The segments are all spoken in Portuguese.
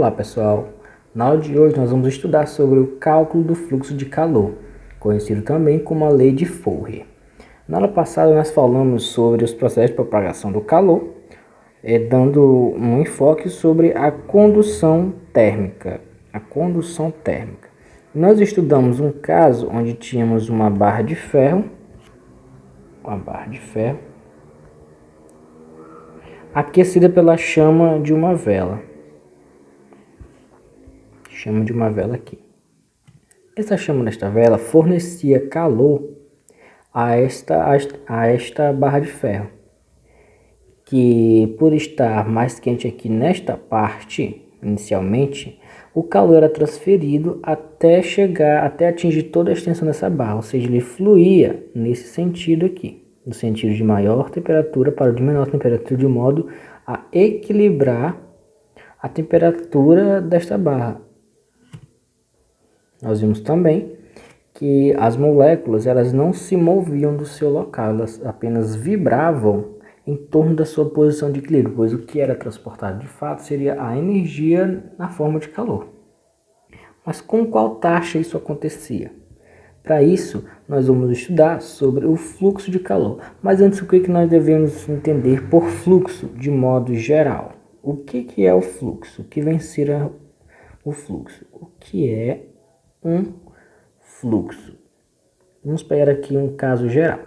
Olá pessoal, na aula de hoje nós vamos estudar sobre o cálculo do fluxo de calor, conhecido também como a lei de Fourier. Na aula passada nós falamos sobre os processos de propagação do calor, dando um enfoque sobre a condução térmica. Nós estudamos um caso onde tínhamos uma barra de ferro, aquecida pela chama de uma vela. Aqui. Essa chama desta vela fornecia calor a esta barra de ferro, que por estar mais quente aqui nesta parte, inicialmente, o calor era transferido até atingir toda a extensão dessa barra, ou seja, ele fluía nesse sentido aqui, no sentido de maior temperatura para o de menor temperatura, de modo a equilibrar a temperatura desta barra. Nós vimos também que as moléculas elas não se moviam do seu local, elas apenas vibravam em torno da sua posição de equilíbrio, pois o que era transportado de fato seria a energia na forma de calor. Mas com qual taxa isso acontecia? Para isso, nós vamos estudar sobre o fluxo de calor. Mas antes, o que nós devemos entender por fluxo de modo geral? O que é o fluxo? O que vem ser o fluxo? O que é um fluxo? Vamos pegar aqui um caso geral.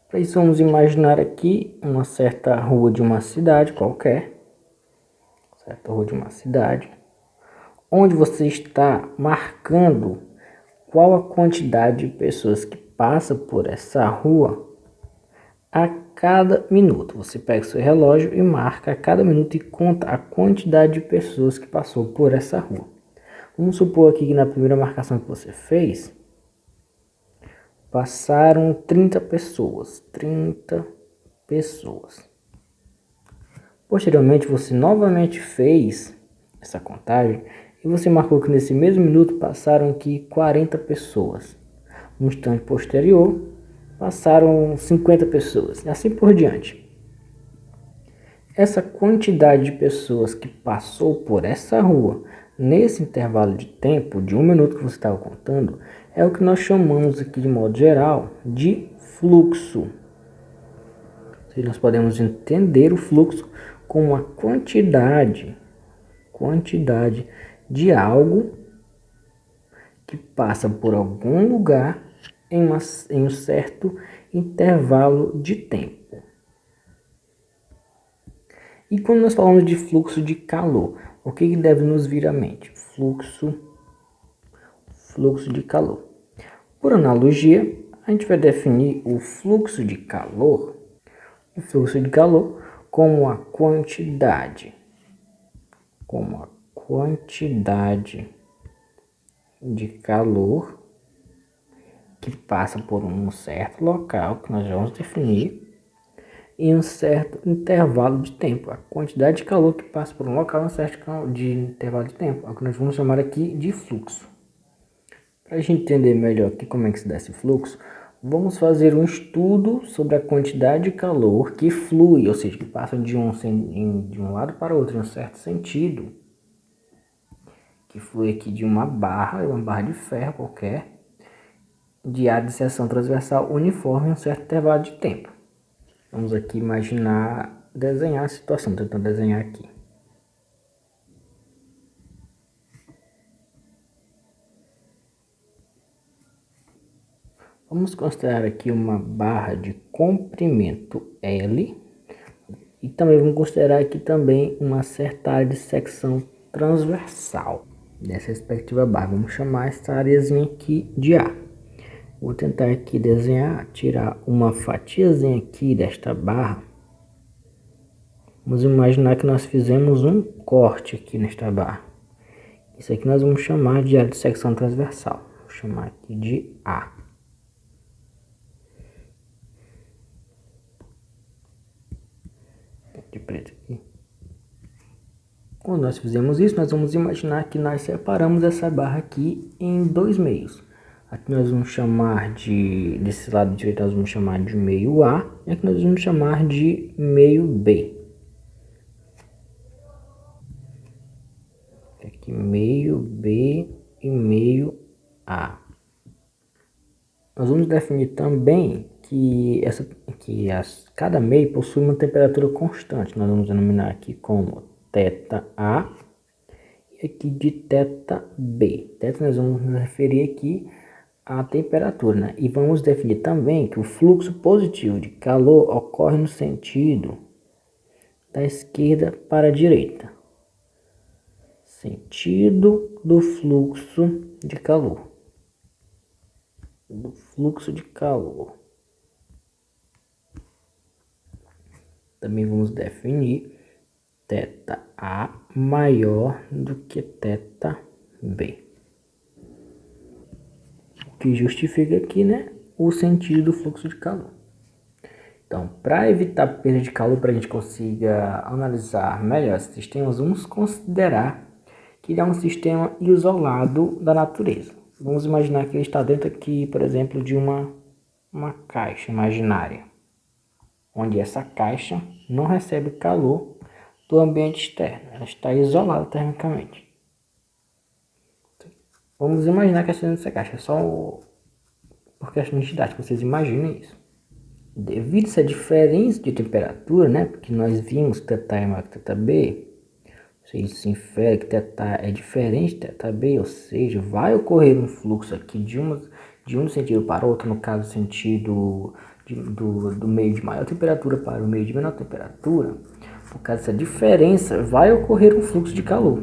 Para isso, vamos imaginar aqui uma certa rua de uma cidade qualquer. Onde você está marcando qual a quantidade de pessoas que passa por essa rua a cada minuto. Você pega o seu relógio e marca a cada minuto e conta a quantidade de pessoas que passou por essa rua. Vamos supor aqui que na primeira marcação que você fez, passaram 30 pessoas. Posteriormente, você novamente fez essa contagem e você marcou que nesse mesmo minuto passaram aqui 40 pessoas. No instante posterior, passaram 50 pessoas, e assim por diante. Essa quantidade de pessoas que passou por essa rua, nesse intervalo de tempo, de um minuto que você estava contando, é o que nós chamamos aqui de modo geral de fluxo. Ou seja, nós podemos entender o fluxo como a quantidade de algo que passa por algum lugar em um certo intervalo de tempo. E quando nós falamos de fluxo de calor, o que deve nos vir à mente? Fluxo de calor. Por analogia, a gente vai definir o fluxo de calor como a quantidade de calor que passa por um certo local, que nós vamos definir, em um certo intervalo de tempo. A quantidade de calor que passa por um local em um certo intervalo de tempo, é o que nós vamos chamar aqui de fluxo. Para a gente entender melhor aqui como é que se dá esse fluxo, vamos fazer um estudo sobre a quantidade de calor que flui, ou seja, que passa de um lado para outro em um certo sentido, que flui aqui de uma barra de ferro qualquer, de área de seção transversal uniforme em um certo intervalo de tempo. Vamos aqui desenhar a situação, tentando desenhar aqui. Vamos considerar aqui uma barra de comprimento L e também vamos considerar aqui também uma certa área de secção transversal dessa respectiva barra. Vamos chamar essa areazinha aqui de A. Vou tentar aqui desenhar, tirar uma fatiazinha aqui desta barra. Vamos imaginar que nós fizemos um corte aqui nesta barra. Isso aqui nós vamos chamar de área de secção transversal. Vou chamar aqui de A. De preto aqui. Quando nós fizemos isso, nós vamos imaginar que nós separamos essa barra aqui em dois meios. Aqui nós vamos chamar desse lado direito nós vamos chamar de meio A, e aqui nós vamos chamar de meio B. aqui meio B e meio A. Nós vamos definir também que cada meio possui uma temperatura constante. Nós vamos denominar aqui como θA e aqui de θB. Θ nós vamos nos referir aqui à temperatura, né? E vamos definir também que o fluxo positivo de calor ocorre no sentido da esquerda para a direita. Sentido do fluxo de calor. Do fluxo de calor. Também vamos definir θA maior do que θB. O que justifica aqui, né, o sentido do fluxo de calor. Então, para evitar perda de calor, para a gente consiga analisar melhor esses sistemas, vamos considerar que ele é um sistema isolado da natureza. Vamos imaginar que ele está dentro aqui, por exemplo, de uma caixa imaginária, onde essa caixa não recebe calor do ambiente externo, ela está isolada termicamente. Vamos imaginar que essa dentro dessa caixa, é só por questão de didática, vocês imaginem isso. Devido a essa diferença de temperatura, né, porque nós vimos que θ é maior que θB, se infere que θ é diferente de θB, ou seja, vai ocorrer um fluxo aqui de um sentido para outro, no caso, o sentido do meio de maior temperatura para o meio de menor temperatura. Por causa dessa diferença, vai ocorrer um fluxo de calor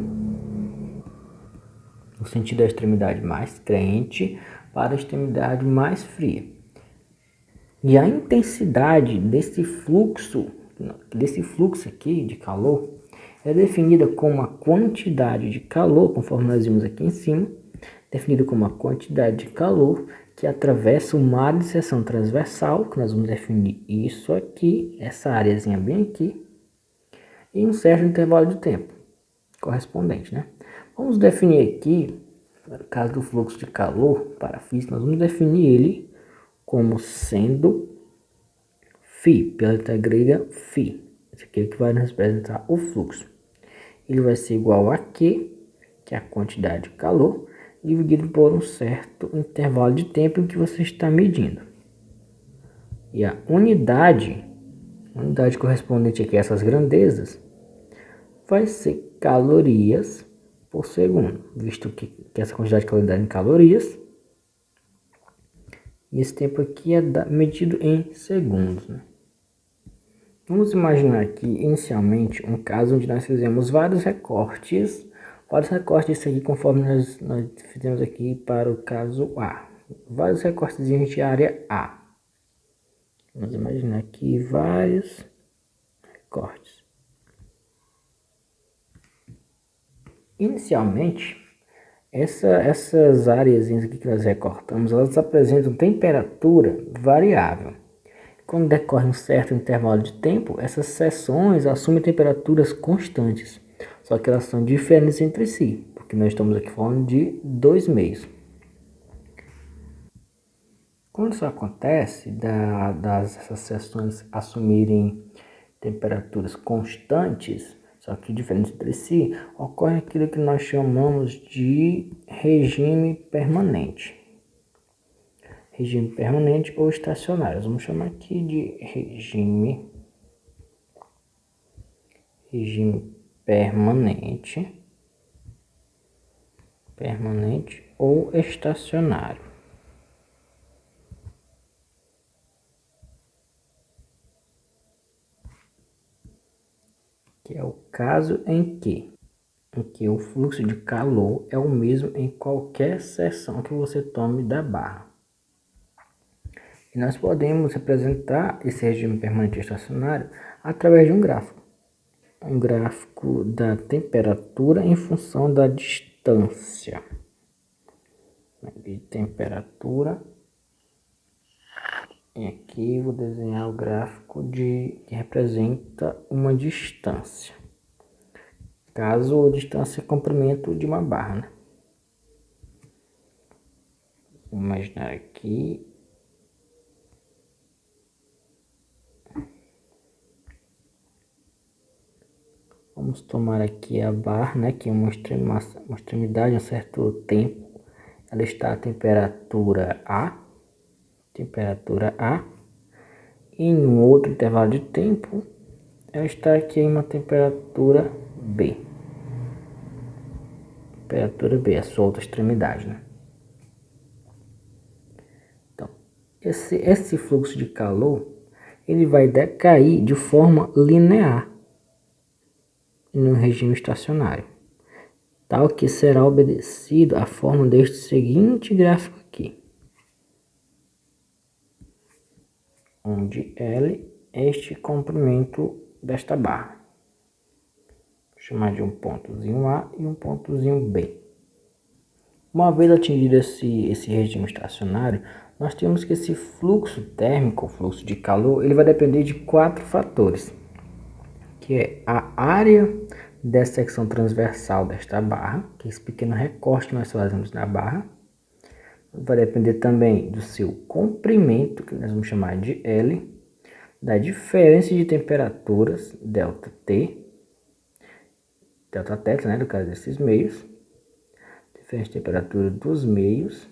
no sentido da extremidade mais quente para a extremidade mais fria. E a intensidade desse fluxo aqui de calor é definida como a quantidade de calor, conforme nós vimos aqui em cima, definida como a quantidade de calor que atravessa uma área de seção transversal, que nós vamos definir isso aqui, essa áreazinha bem aqui, em um certo intervalo de tempo correspondente, né? Vamos definir aqui, no caso do fluxo de calor para a física, nós vamos definir ele como sendo φ, pela letra grega φ. Isso aqui é o que vai nos representar o fluxo. Ele vai ser igual a Q, que é a quantidade de calor, dividido por um certo intervalo de tempo em que você está medindo. E a unidade correspondente aqui a essas grandezas, vai ser calorias por segundo, visto que essa quantidade de calor é dada em calorias. E esse tempo aqui é medido em segundos, né? Vamos imaginar aqui, inicialmente, um caso onde nós fizemos vários recortes disso aqui, conforme nós fizemos aqui para o caso A. Vários recortes de área A. Vamos imaginar aqui vários recortes. Inicialmente, essas áreas aqui que nós recortamos, elas apresentam temperatura variável. Quando decorre um certo intervalo de tempo, essas seções assumem temperaturas constantes, só que elas são diferentes entre si, porque nós estamos aqui falando de dois meios. Quando isso acontece, essas seções assumirem temperaturas constantes, só que diferentes entre si, ocorre aquilo que nós chamamos de regime permanente. Regime permanente ou estacionário. Vamos chamar aqui de regime permanente ou estacionário. Que é o caso em que o fluxo de calor é o mesmo em qualquer seção que você tome da barra. E nós podemos representar esse regime permanente estacionário através de um gráfico. Um gráfico da temperatura em função da distância. De temperatura. E aqui vou desenhar o gráfico que representa uma distância. Caso a distância é comprimento de uma barra, né? Vou imaginar aqui. Vamos Vamos tomar aqui a barra, né, que é uma extremidade, um certo tempo. Ela está a temperatura A, e em um outro intervalo de tempo, ela está aqui em uma temperatura B. Temperatura B, a sua outra extremidade, né? Então, esse fluxo de calor, ele vai decair de forma linear no regime estacionário, tal que será obedecido a forma deste seguinte gráfico aqui, onde L é este comprimento desta barra. Vou chamar de um pontozinho A e um pontozinho B. Uma vez atingido esse regime estacionário, nós temos que esse fluxo térmico, o fluxo de calor, ele vai depender de 4 fatores, que é a área dessa secção transversal desta barra, que é esse pequeno recorte que nós fazemos na barra. Vai depender também do seu comprimento, que nós vamos chamar de L, da diferença de temperaturas, ΔT, ΔT, né, no caso desses meios, diferença de temperatura dos meios,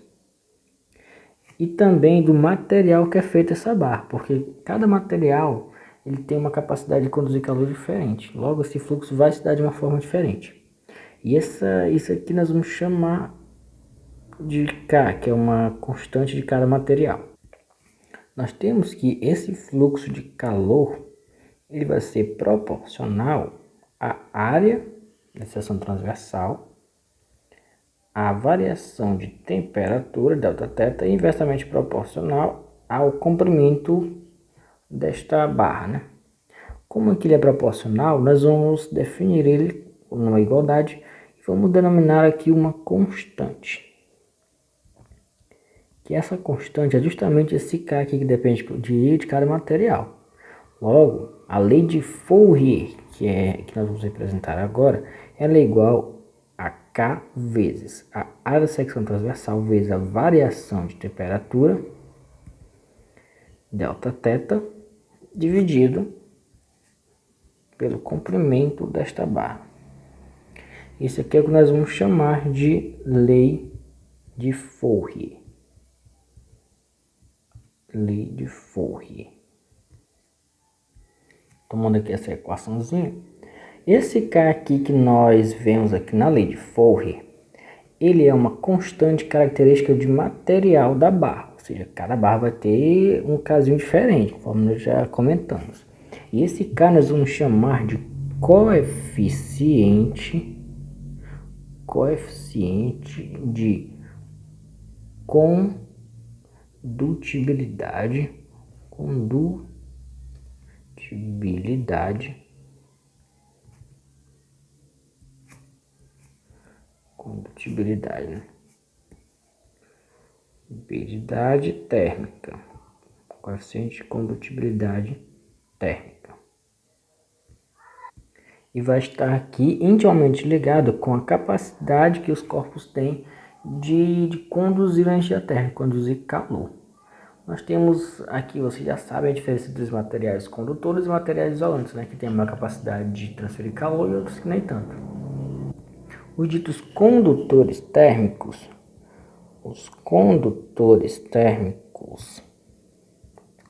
e também do material que é feito essa barra, porque cada material ele tem uma capacidade de conduzir calor diferente, logo esse fluxo vai se dar de uma forma diferente. E isso aqui nós vamos chamar de K, que é uma constante de cada material. Nós temos que esse fluxo de calor ele vai ser proporcional à área da seção transversal, à variação de temperatura, ΔT, e inversamente proporcional ao comprimento desta barra, né? Como aqui ele é proporcional, nós vamos definir ele numa igualdade e vamos denominar aqui uma constante. Que essa constante é justamente esse K aqui que depende de cada material. Logo, a lei de Fourier, que nós vamos representar agora, ela é igual a K vezes a área da secção transversal vezes a variação de temperatura, ΔT, dividido pelo comprimento desta barra. Isso aqui é o que nós vamos chamar de lei de Fourier. Lei de Fourier. Tomando aqui essa equaçãozinha, esse K aqui que nós vemos aqui na lei de Fourier, ele é uma constante característica de material da barra, ou seja, cada barra vai ter um casinho diferente, conforme nós já comentamos. E esse K nós vamos chamar de coeficiente de condutibilidade, né? Condutibilidade térmica, coeficiente de condutibilidade térmica. E vai estar aqui intimamente ligado com a capacidade que os corpos têm de conduzir a energia térmica, conduzir calor. Nós temos aqui, vocês já sabem a diferença entre os materiais condutores e materiais isolantes, né? Que tem uma capacidade de transferir calor e outros que nem tanto. Os ditos condutores térmicos,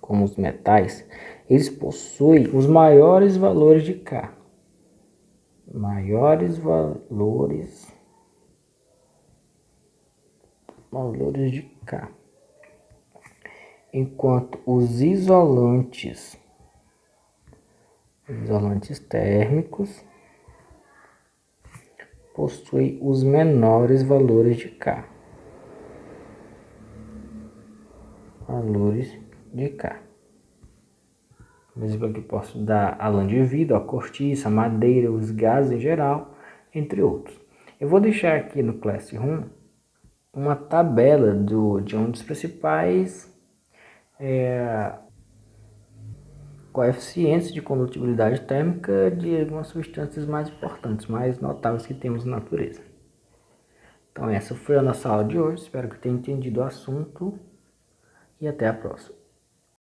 como os metais, eles possuem os maiores valores de K. Maiores valores de K. Enquanto os isolantes térmicos possuem os menores valores de K. Por exemplo, aqui posso dar a lã de vidro, a cortiça, a madeira, os gases em geral, entre outros. Eu vou deixar aqui no Classroom uma tabela de um dos principais coeficientes de condutibilidade térmica de algumas substâncias mais importantes, mais notáveis que temos na natureza. Então essa foi a nossa aula de hoje, espero que tenha entendido o assunto e até a próxima.